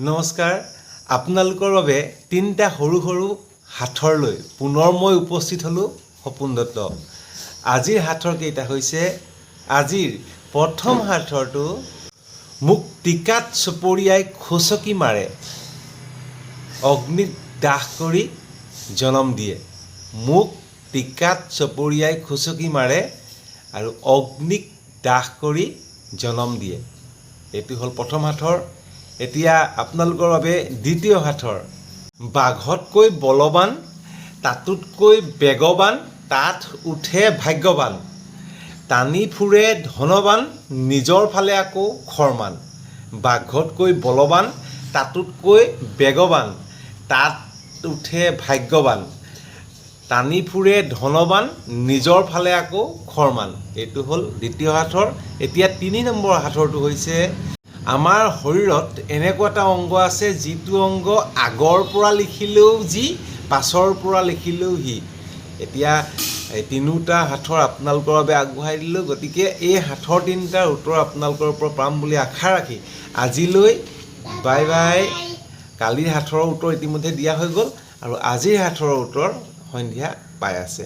নমস্কাৰ আপোনালোকৰ বাবে তিনিটা সৰু সৰু হাতৰ লৈ পুনৰ মই উপস্থিত হলো সপোন দত্ত। আজিৰ হাতৰ কেইটা হৈছে আজিৰ প্ৰথম হাতৰটো মোক টিকাত চপৰিয়াই খুচকি মাৰে অগ্নিত দাহ কৰি জনম দিয়ে। মোক টিকাত চপৰিয়াই খুচকি মাৰে আৰু অগ্নিক দাহ কৰি জনম দিয়ে। এইটো হ'ল প্ৰথম হাতৰ। এতিয়া আপোনালোকৰ বাবে দ্বিতীয় হাতৰ বাঘতকৈ বলৱান তাতোতকৈ বেগৱান তাত উঠে ভাগ্যৱান টানি ফুৰে ধনৱান নিজৰ ফালে আকৌ খৰমান। বাঘতকৈ বলৱান তাতোতকৈ বেগৱান তাত উঠে ভাগ্যৱান টানি ফুৰে ধনৱান নিজৰ ফালে আকৌ খৰমান। এইটো হ'ল দ্বিতীয় হাতৰ। এতিয়া ৩ নম্বৰ হাতৰটো হৈছে আমাৰ শৰীৰত এনেকুৱা এটা অংগ আছে যিটো অংগ আগৰ পৰা লিখিলেও যি পাছৰ পৰা লিখিলেও সি। এতিয়া এই তিনিওটা হাতৰ আপোনালোকৰ বাবে আগবঢ়াই দিলোঁ। গতিকে এই হাতৰ তিনিটাৰ উত্তৰ আপোনালোকৰ পৰা পাম বুলি আশা ৰাখি আজিলৈ বাই বাই। কালিৰ হাতৰ উত্তৰ ইতিমধ্যে দিয়া হৈ গ'ল আৰু আজিৰ হাতৰ উত্তৰ সন্ধিয়া পাই আছে।